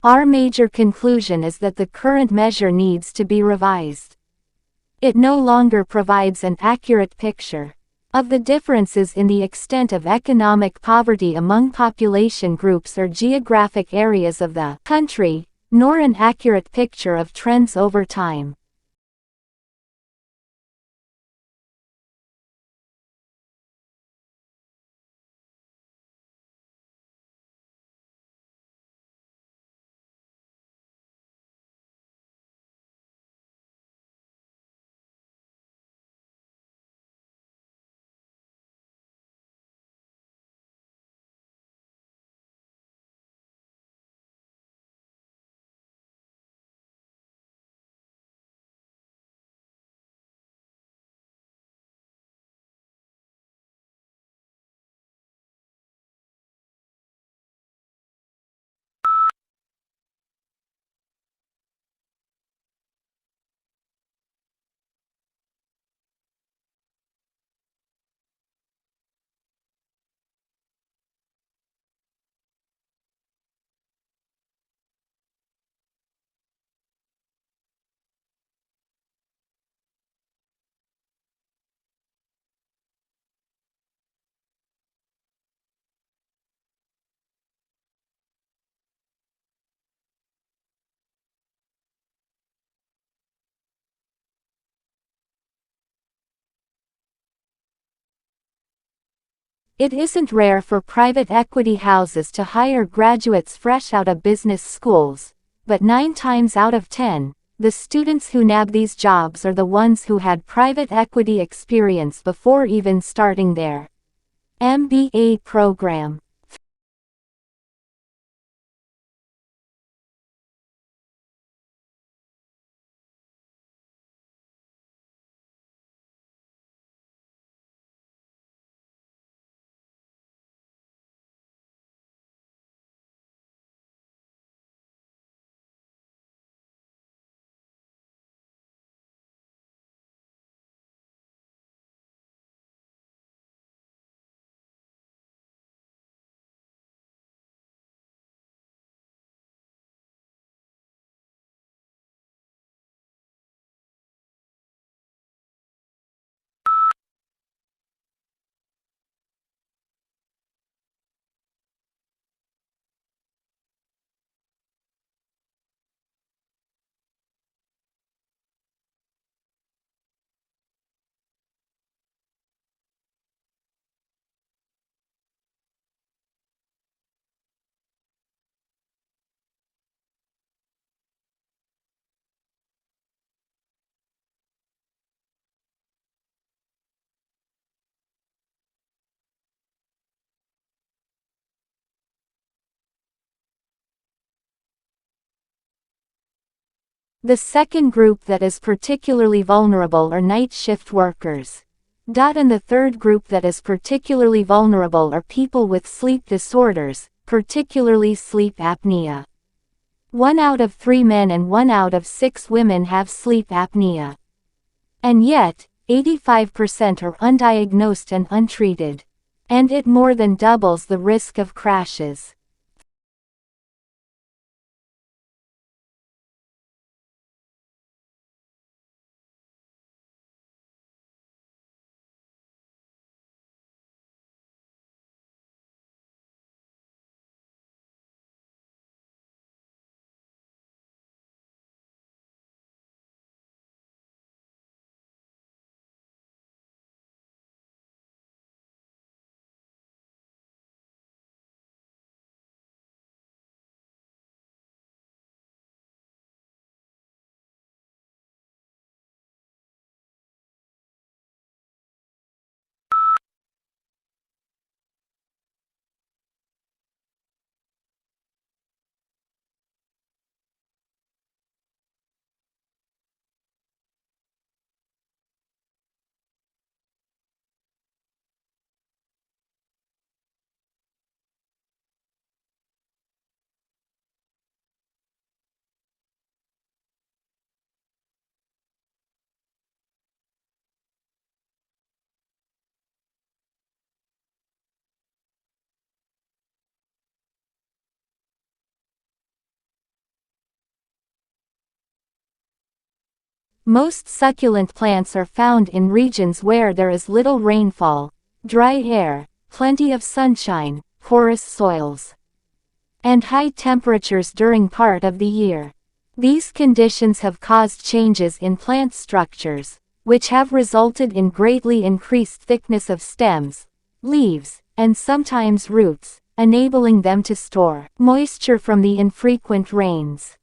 Our major conclusion is that the current measure needs to be revised. It no longer provides an accurate picture of the differences in the extent of economic poverty among population groups or geographic areas of the country, nor an accurate picture of trends over time. It isn't rare for private equity houses to hire graduates fresh out of business schools, but 9 times out of 10, the students who nab these jobs are the ones who had private equity experience before even starting their MBA program. The second group that is particularly vulnerable are night shift workers. And the third group that is particularly vulnerable are people with sleep disorders, particularly sleep apnea. 1 out of 3 men and 1 out of 6 women have sleep apnea. And yet, 85% are undiagnosed and untreated. And it more than doubles the risk of crashes. Most succulent plants are found in regions where there is little rainfall, dry air, plenty of sunshine, porous soils, and high temperatures during part of the year. These conditions have caused changes in plant structures, which have resulted in greatly increased thickness of stems, leaves, and sometimes roots, enabling them to store moisture from the infrequent rains.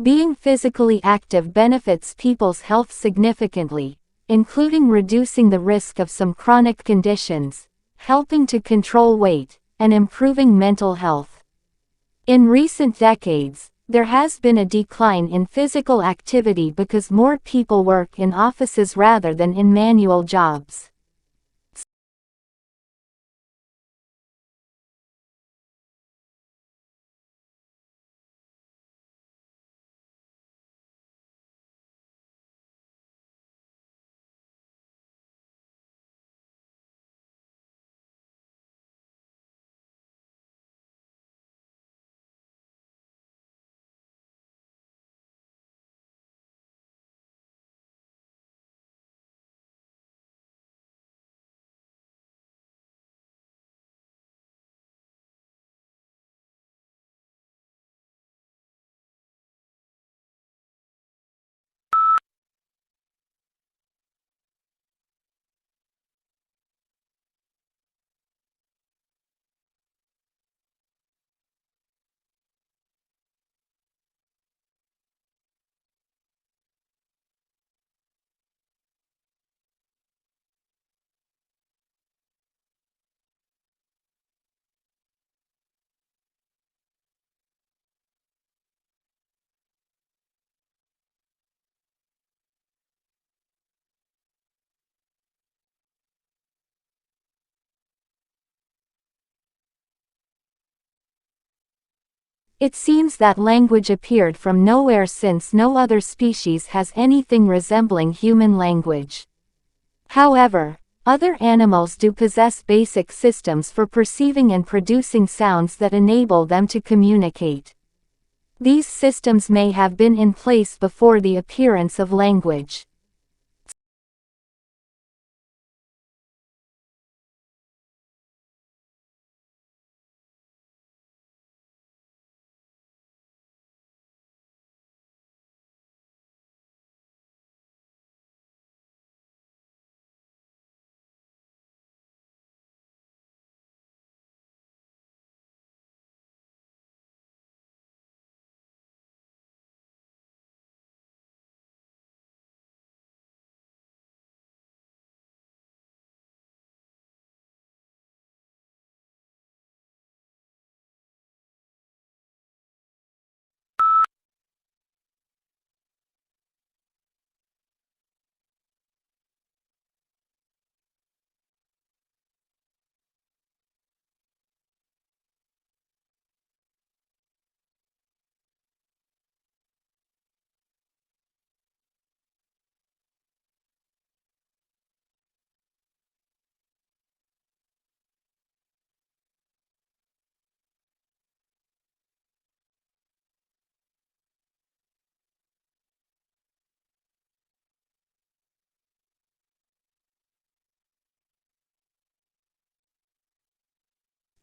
Being physically active benefits people's health significantly, including reducing the risk of some chronic conditions, helping to control weight, and improving mental health. In recent decades, there has been a decline in physical activity because more people work in offices rather than in manual jobs. It seems that language appeared from nowhere since no other species has anything resembling human language. However, other animals do possess basic systems for perceiving and producing sounds that enable them to communicate. These systems may have been in place before the appearance of language.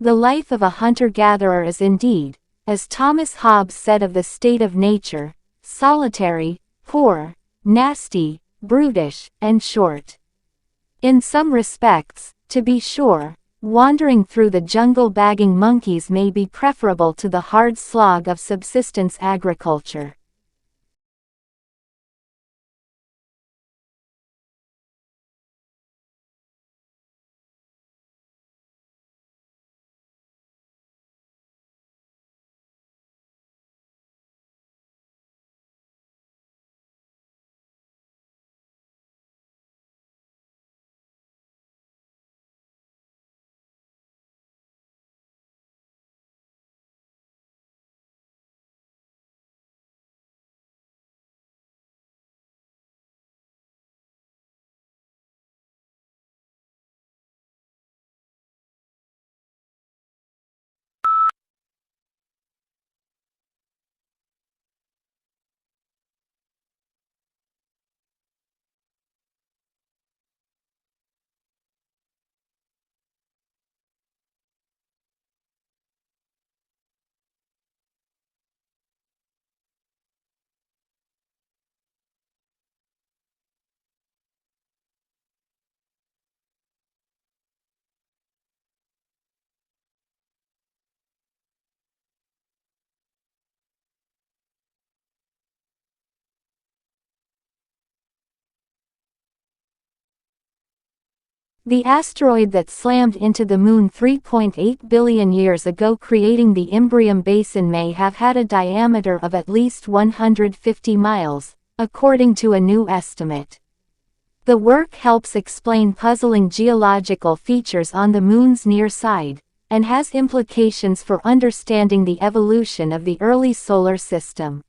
The life of a hunter-gatherer is indeed, as Thomas Hobbes said of the state of nature, solitary, poor, nasty, brutish, and short. In some respects, to be sure, wandering through the jungle bagging monkeys may be preferable to the hard slog of subsistence agriculture. The asteroid that slammed into the Moon 3.8 billion years ago, creating the Imbrium Basin, may have had a diameter of at least 150 miles, according to a new estimate. The work helps explain puzzling geological features on the Moon's near side, and has implications for understanding the evolution of the early solar system.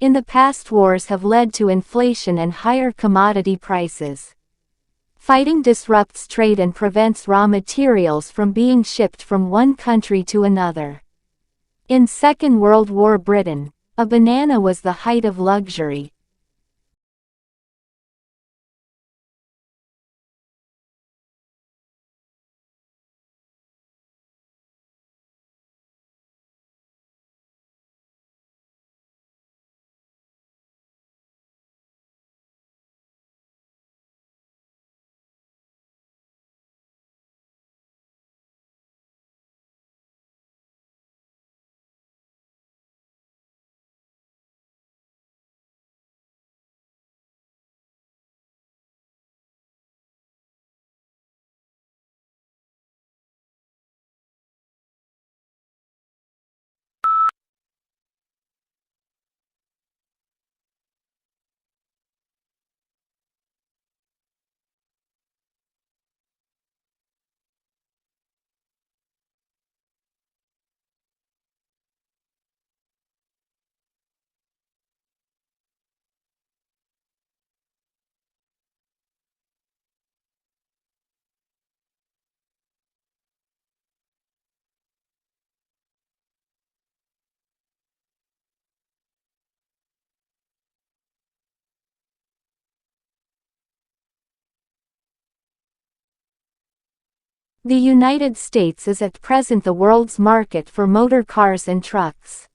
In the past, wars have led to inflation and higher commodity prices. Fighting disrupts trade and prevents raw materials from being shipped from one country to another. In Second World War Britain, a banana was the height of luxury. The United States is at present the world's market for motor cars and trucks.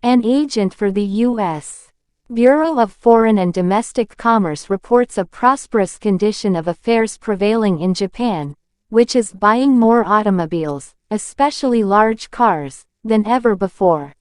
An agent for the U.S. Bureau of Foreign and Domestic Commerce reports a prosperous condition of affairs prevailing in Japan, which is buying more automobiles, especially large cars, than ever before.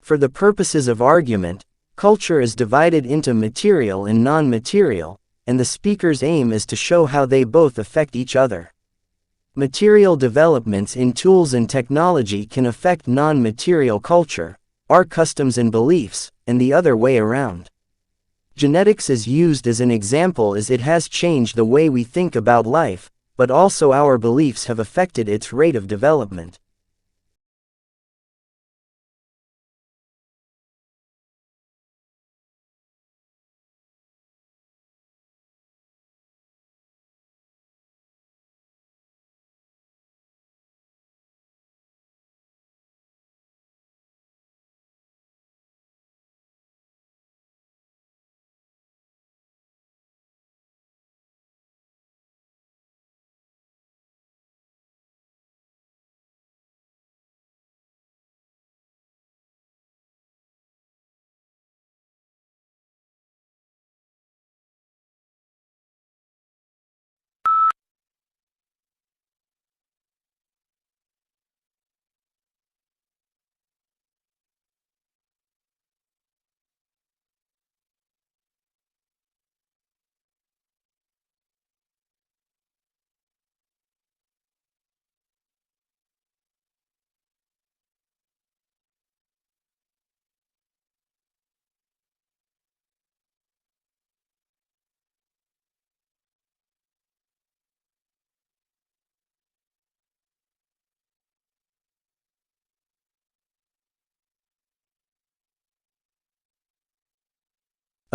For the purposes of argument, culture is divided into material and non-material, and the speaker's aim is to show how they both affect each other. Material developments in tools and technology can affect non-material culture, our customs and beliefs, and the other way around. Genetics is used as an example as it has changed the way we think about life, but also our beliefs have affected its rate of development.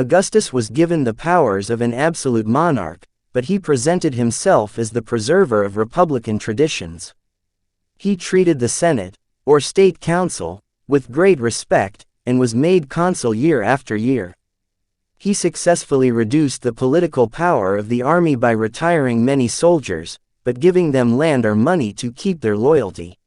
Augustus was given the powers of an absolute monarch, but he presented himself as the preserver of republican traditions. He treated the Senate, or State Council, with great respect, and was made consul year after year. He successfully reduced the political power of the army by retiring many soldiers, but giving them land or money to keep their loyalty.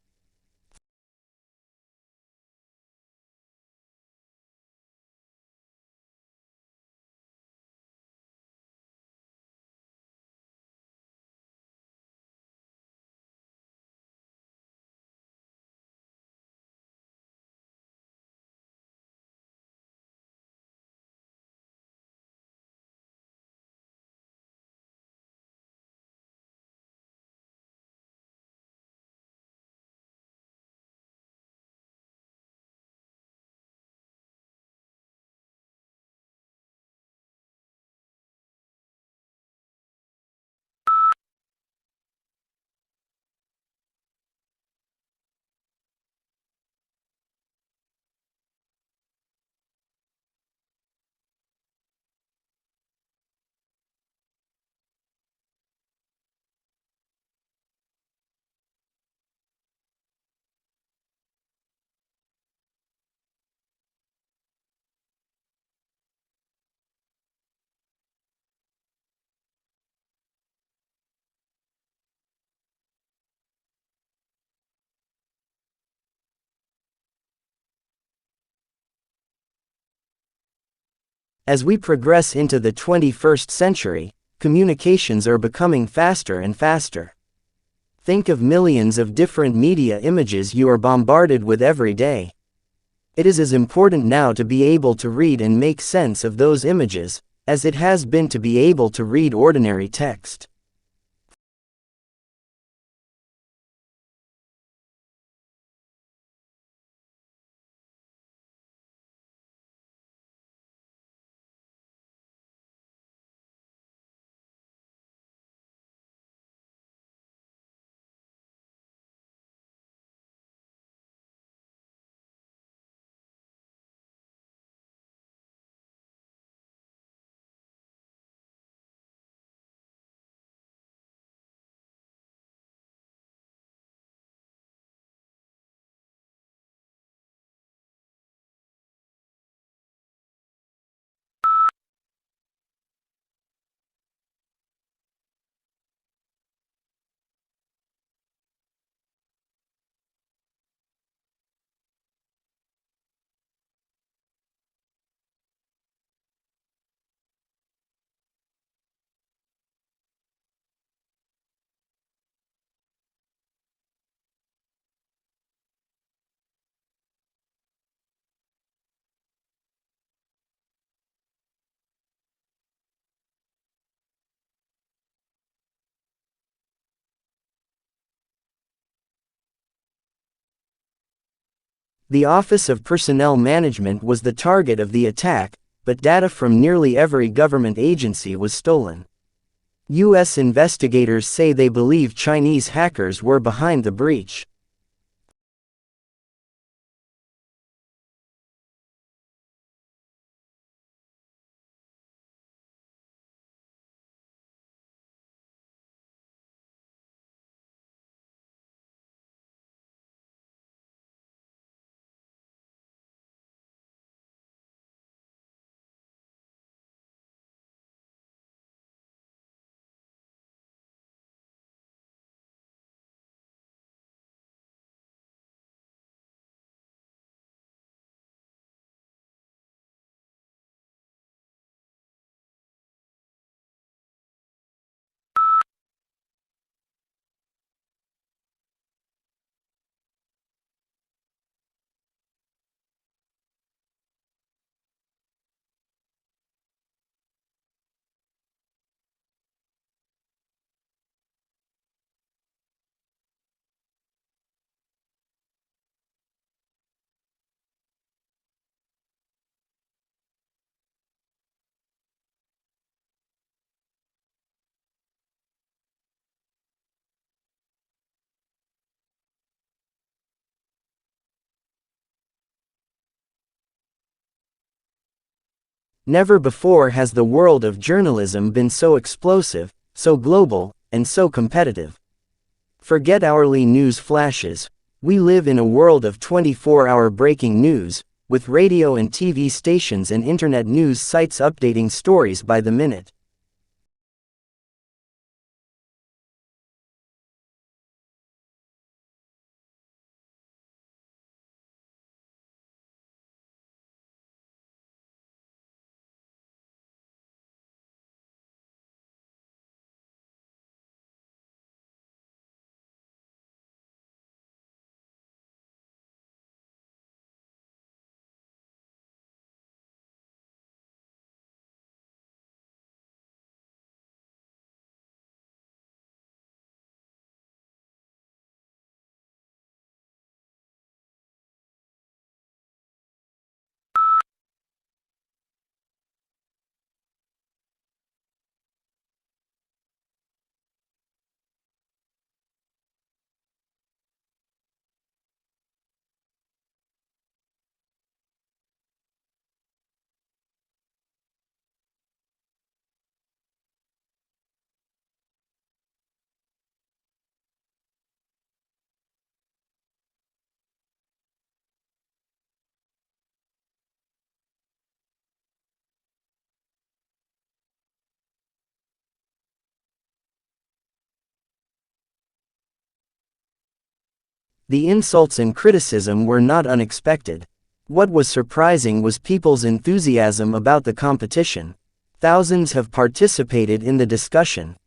As we progress into the 21st century, communications are becoming faster and faster. Think of millions of different media images you are bombarded with every day. It is as important now to be able to read and make sense of those images, as it has been to be able to read ordinary text. The Office of Personnel Management was the target of the attack, but data from nearly every government agency was stolen. U.S. investigators say they believe Chinese hackers were behind the breach. Never before has the world of journalism been so explosive, so global, and so competitive. Forget hourly news flashes. We live in a world of 24-hour breaking news, with radio and TV stations and internet news sites updating stories by the minute. The insults and criticism were not unexpected. What was surprising was people's enthusiasm about the competition. Thousands have participated in the discussion.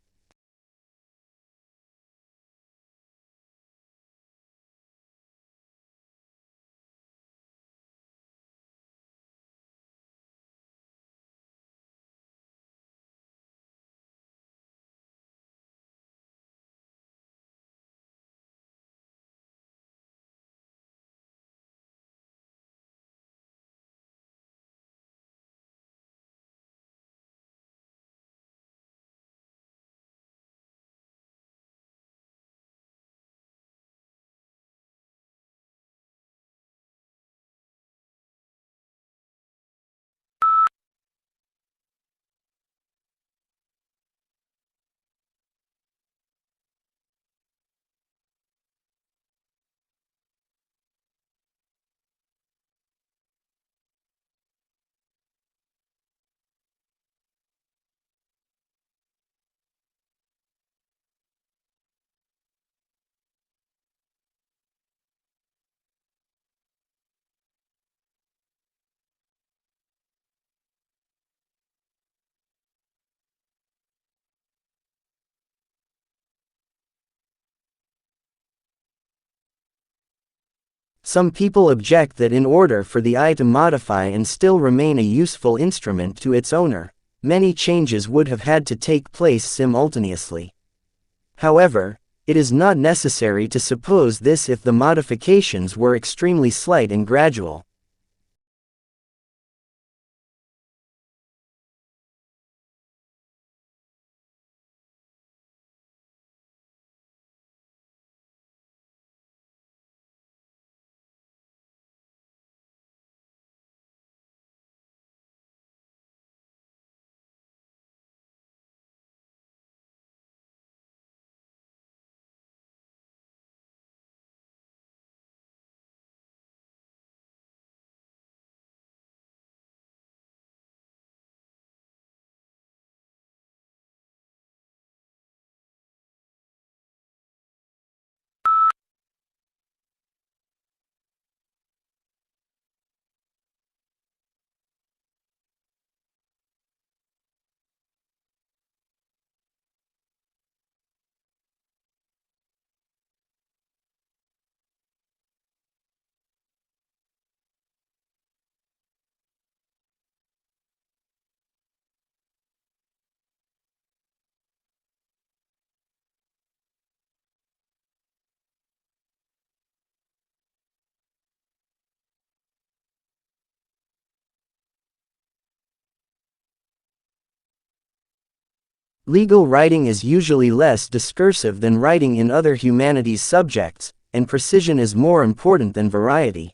Some people object that in order for the eye to modify and still remain a useful instrument to its owner, many changes would have had to take place simultaneously. However, it is not necessary to suppose this if the modifications were extremely slight and gradual. Legal writing is usually less discursive than writing in other humanities subjects, and precision is more important than variety.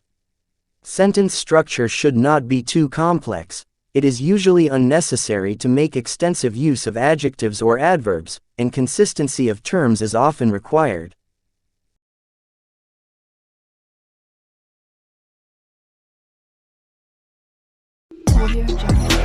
Sentence structure should not be too complex. It is usually unnecessary to make extensive use of adjectives or adverbs, and consistency of terms is often required. Audio Jungle.